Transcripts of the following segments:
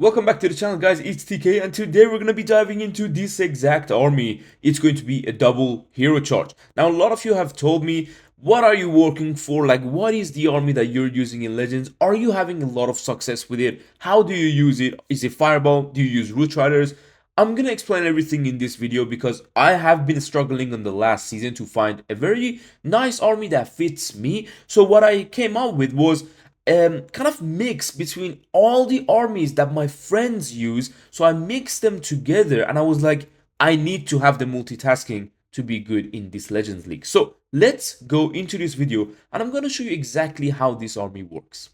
Welcome back to the channel, guys. It's TK, and today we're going to be diving into this exact army. It's going to be a double hero charge. Now, a lot of you have told me, what are you working for? Like, what is the army that you're using in Legends? Are you having a lot of success with it? How do you use it? Is it Fireball? Do you use Root Riders? I'm going to explain everything in this video because I have been struggling on the last season to find a very nice army that fits me. So what I came up with was kind of mix between all the armies that my friends use. So I mixed them together and I was like, I need to have the multitasking to be good in this Legends League. So let's go into this video and I'm going to show you exactly how this army works.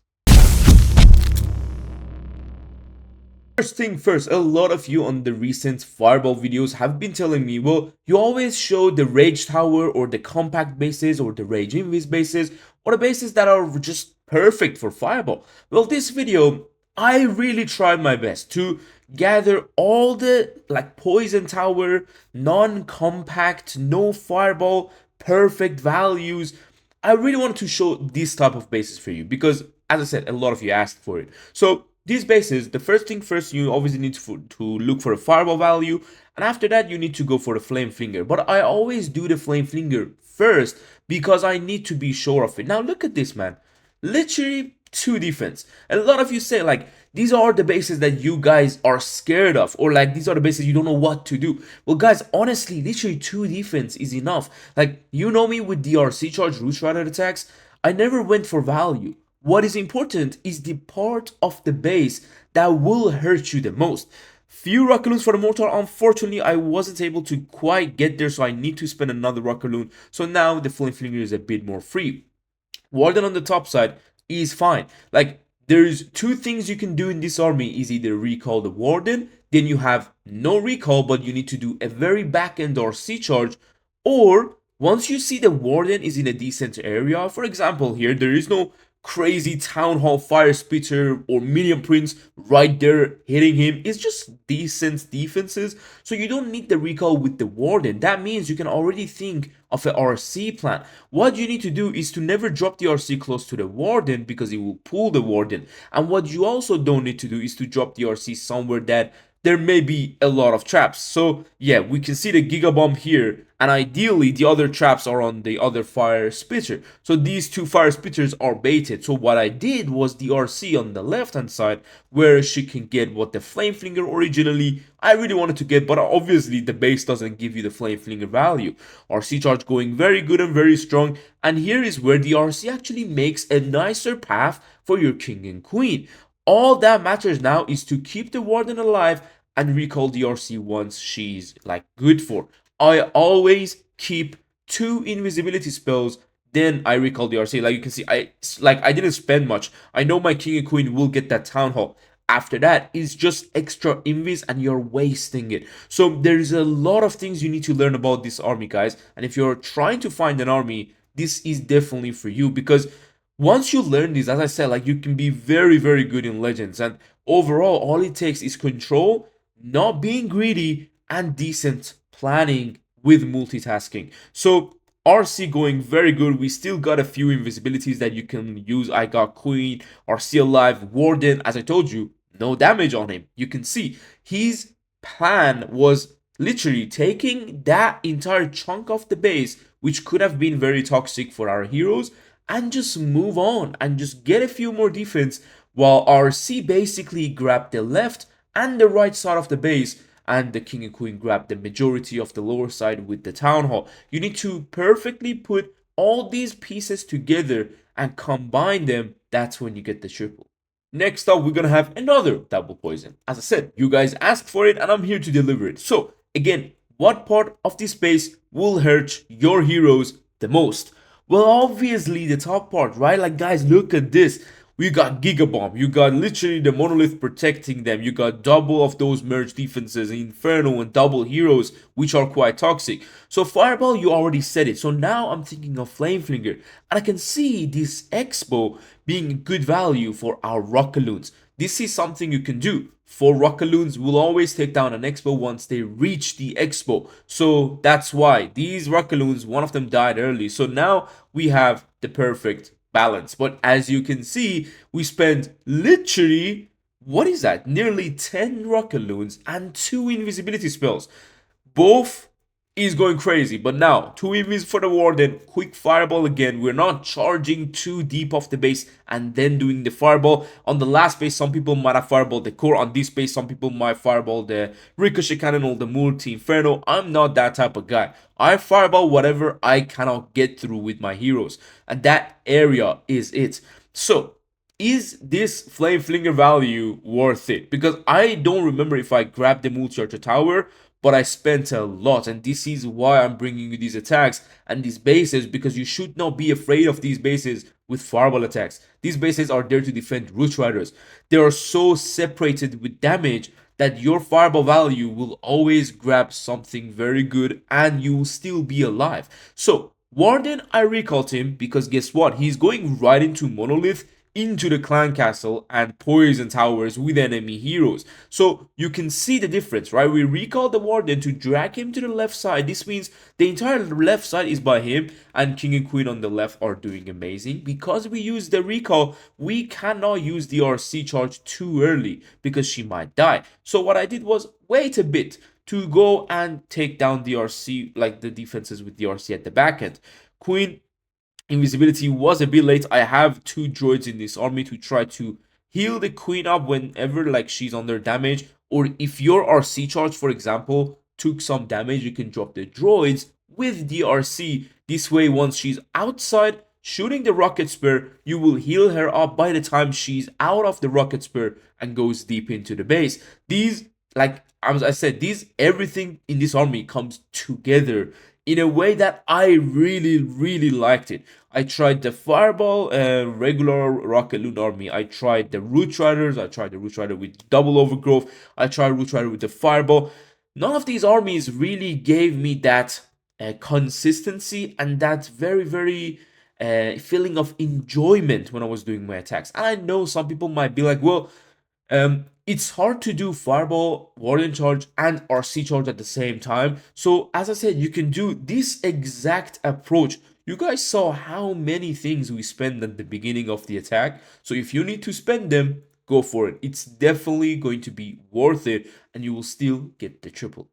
First thing first, a lot of you on the recent Fireball videos have been telling me, well, you always show the Rage Tower or the compact bases or the Rage Invis bases or the bases that are just perfect for Fireball. Well, this video, I really tried my best to gather all the Poison Tower, non-compact, no Fireball, perfect values. I really wanted to show this type of bases for you because, as I said, a lot of you asked for it. So these bases, the first thing first, you obviously need to look for a Fireball value, and after that you need to go for the Flame Flinger. But I always do the Flame Flinger first because I need to be sure of it. Now look at this, man. Literally 2 defense. And a lot of you say, like, these are the bases that you guys are scared of, or like these are the bases you don't know what to do. Well, guys, honestly, literally 2 defense is enough. Like, you know me with DRC charge Root Rider attacks, I never went for value. What is important is the part of the base that will hurt you the most. Few Rockaloons for the Mortar. Unfortunately, I wasn't able to quite get there, so I need to spend another Rockaloon. So now the Flame Flinger is a bit more free. Warden on the top side is fine. Like, there's 2 things you can do in this army. Is either recall the Warden, then you have no recall, but you need to do a very back-end or C charge, or once you see the Warden is in a decent area, for example here, there is no crazy Town Hall Fire Spitter or Minion Prince right there hitting him. It's just decent defenses, so you don't need the recall with the Warden. That means you can already think of an RC plan. What you need to do is to never drop the RC close to the Warden because it will pull the Warden. And what you also don't need to do is to drop the RC somewhere that there may be a lot of traps. So yeah, we can see the Giga Bomb here, and ideally the other traps are on the other Fire Spitter. So these 2 Fire Spitters are baited. So what I did was the RC on the left hand side, where she can get what the Flame Flinger originally I really wanted to get, but obviously the base doesn't give you the Flame Flinger value. RC charge going very good and very strong, and here is where the RC actually makes a nicer path for your King and Queen. All that matters now is to keep the Warden alive and recall the RC once she's like good for. I always keep 2 invisibility spells, then I recall the RC. Like you can see, I didn't spend much. I know my King and Queen will get that Town Hall. After that, it's just extra invis and you're wasting it. So there's a lot of things you need to learn about this army, guys. And if you're trying to find an army, this is definitely for you, because once you learn this, as I said, like, you can be very, very good in Legends. And overall, all it takes is control, not being greedy, and decent planning with multitasking. So RC going very good. We still got a few invisibilities that you can use. I got Queen, RC alive, Warden. As I told you, no damage on him. You can see his plan was literally taking that entire chunk of the base, which could have been very toxic for our heroes, and just move on and just get a few more defense, while RC basically grabbed the left and the right side of the base, and the King and Queen grabbed the majority of the lower side with the Town Hall. You need to perfectly put all these pieces together and combine them. That's when you get the triple. Next up, we're gonna have another double poison. As I said, you guys asked for it and I'm here to deliver it. So again, what part of this base will hurt your heroes the most? Well, obviously the top part, right? Like, guys, look at this. We got Giga Bomb, you got literally the Monolith protecting them, you got double of those merge defenses, Inferno and double heroes, which are quite toxic. So Fireball, you already said it, so now I'm thinking of Flame Flinger, and I can see this Expo being good value for our Rockaloons. This is something you can do. 4 Rockaloons will always take down an Expo once they reach the Expo. So that's why these Rockaloons, one of them died early. So now we have the perfect balance. But as you can see, we spent literally What is that? Nearly 10 rocket loons and 2 invisibility spells. Both is going crazy. But now, 2 EVs for the Warden, quick fireball again. We're not charging too deep off the base and then doing the fireball. On the last base, some people might have fireballed the core. On this base, some people might fireball the Ricochet Cannon or the Multi Inferno. I'm not that type of guy. I fireball whatever I cannot get through with my heroes. And that area is it. So, is this Flame Flinger value worth it? Because I don't remember if I grabbed the multi-archer tower, but I spent a lot, and this is why I'm bringing you these attacks and these bases, because you should not be afraid of these bases with fireball attacks. These bases are there to defend Root Riders. They are so separated with damage that your fireball value will always grab something very good and you will still be alive. So Warden, I recalled him because guess what? He's going right into Monolith, into the clan castle and poison towers with enemy heroes. So you can see the difference, right? We recall the Warden to drag him to the left side. This means the entire left side is by him, and King and Queen on the left are doing amazing. Because we use the recall, we cannot use the RC charge too early because she might die. So what I did was wait a bit to go and take down the RC, like the defenses with the RC at the back end. Queen invisibility was a bit late. I have 2 droids in this army to try to heal the queen up whenever like she's under damage, or if your RC charge, for example, took some damage, you can drop the droids with the RC. This way, once she's outside shooting the rocket spear, you will heal her up by the time she's out of the rocket spear and goes deep into the base. These, like as I said, everything in this army comes together in a way that I really liked it. I tried the Fireball, regular Rocket Loon army. I tried the Root Riders. I tried the Root Rider with double overgrowth. I tried Root Rider with the Fireball. None of these armies really gave me that consistency and that very feeling of enjoyment when I was doing my attacks. And I know some people might be like, well, it's hard to do Fireball, Warden Charge, and RC Charge at the same time. So as I said, you can do this exact approach. You guys saw how many things we spend at the beginning of the attack. So if you need to spend them, go for it. It's definitely going to be worth it, and you will still get the triple.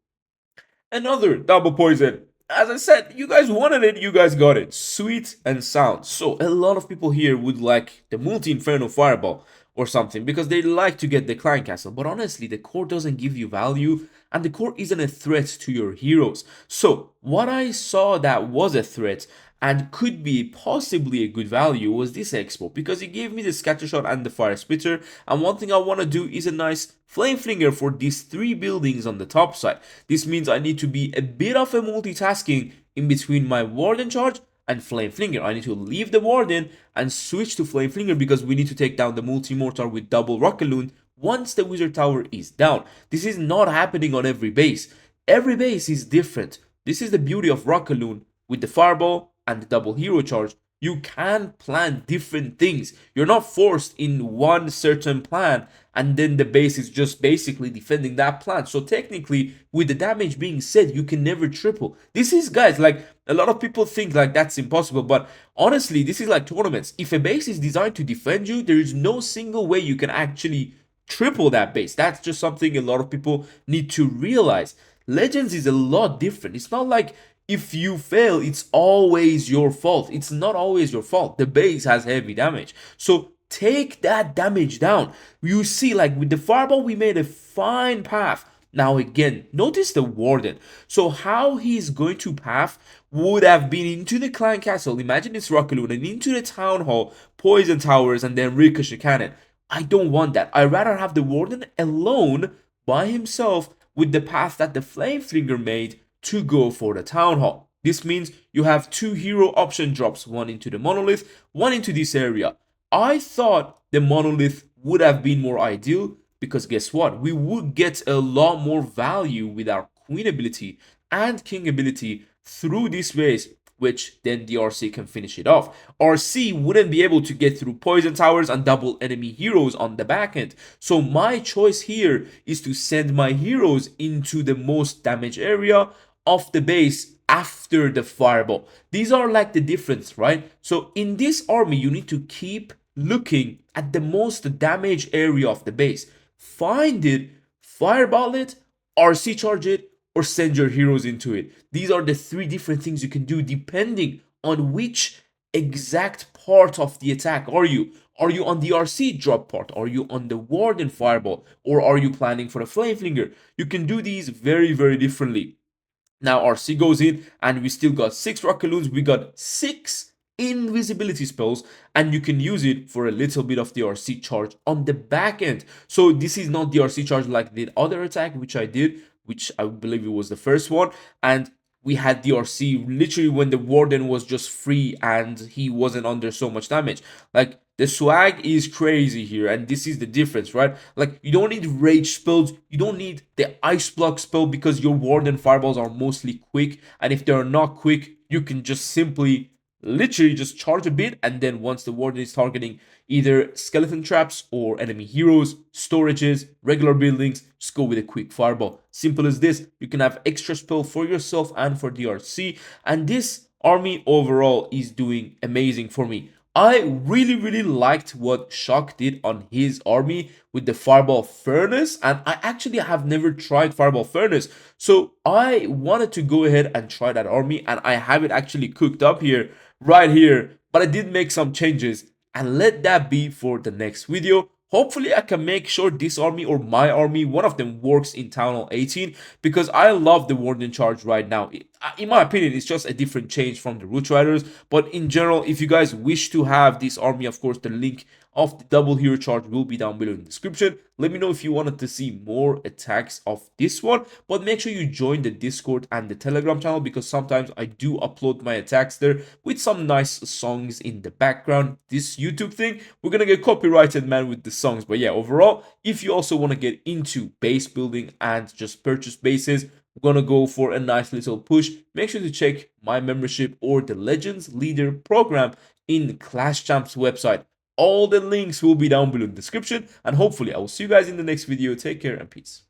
Another double poison. As I said, you guys wanted it, you guys got it. Sweet and sound. So a lot of people here would like the multi-inferno fireball or something because they like to get the clan castle. But honestly, the core doesn't give you value and the core isn't a threat to your heroes. So what I saw that was a threat and could be possibly a good value was this expo, because it gave me the scatter shot and the fire splitter, and one thing I want to do is a nice flame flinger for these 3 buildings on the top side. This means I need to be a bit of a multitasking in between my warden charge and flame flinger. I need to leave the warden and switch to flame flinger because we need to take down the multi-mortar with double rocket loon once the wizard tower is down. This is not happening on every base. Every base is different. This is the beauty of rocket loon with the fireball and the double hero charge. You can plan different things. You're not forced in one certain plan and then the base is just basically defending that plan. So technically, with the damage being said, you can never triple. This is, guys, like a lot of people think like that's impossible, but honestly, this is like tournaments. If a base is designed to defend you, there is no single way you can actually triple that base. That's just something a lot of people need to realize. Legends is a lot different. It's not like if you fail, it's always your fault. It's not always your fault. The base has heavy damage. So take that damage down. You see, like with the fireball, we made a fine path. Now again, notice the warden. So how he's going to path would have been into the clan castle. Imagine it's Rocket Loon and into the town hall, poison towers, and then Ricochet Cannon. I don't want that. I'd rather have the warden alone by himself with the path that the flame flinger made to go for the town hall. This means you have 2 hero option drops, one into the monolith, one into this area. I thought the monolith would have been more ideal because guess what? We would get a lot more value with our queen ability and king ability through this race, which then the RC can finish it off. RC wouldn't be able to get through poison towers and double enemy heroes on the back end. So my choice here is to send my heroes into the most damage area of the base after the fireball. These are like the difference, right? So in this army, you need to keep looking at the most damage area of the base. find it, fireball it, RC charge it, or send your heroes into it. These are the three different things you can do depending on which exact part of the attack are you. Are you on the RC drop part? Are you on the Warden Fireball? Or are you planning for a Flame Flinger? You can do these very, very differently. Now RC goes in, and we still got 6 Rocket Loons. We got 6 invisibility spells, and you can use it for a little bit of the RC charge on the back end. So this is not the RC charge like the other attack which I did, which I believe it was the first one, and we had the RC literally when the Warden was just free and he wasn't under so much damage. Like, the swag is crazy here, and this is the difference, right? Like, you don't need rage spells, you don't need the ice block spell because your Warden fireballs are mostly quick, and if they're not quick, you can just simply literally just charge a bit, and then once the Warden is targeting either skeleton traps or enemy heroes, storages, regular buildings, just go with a quick fireball. Simple as this. You can have extra spell for yourself and for DRC, and this army overall is doing amazing for me. I really liked what Shock did on his army with the Fireball Furnace, and I actually have never tried Fireball Furnace, so I wanted to go ahead and try that army, and I have it actually cooked up here, right here, but I did make some changes, and let that be for the next video. Hopefully I can make sure this army or my army, one of them, works in Town Hall 18, because I love the Warden Charge right now. In my opinion, it's just a different change from the Root Riders, but in general, if you guys wish to have this army, of course, the link of the double hero charge will be down below in the description. Let me know if you wanted to see more attacks of this one, but make sure you join the Discord and the Telegram channel, because sometimes I do upload my attacks there with some nice songs in the background. This YouTube thing, we're gonna get copyrighted, man, with the songs. But yeah, overall, if you also want to get into base building and just purchase bases, we're gonna go for a nice little push. Make sure to check my membership or the Legends Leader program in Clash Champs website. All the links will be down below in the description, and hopefully I will see you guys in the next video. Take care and peace.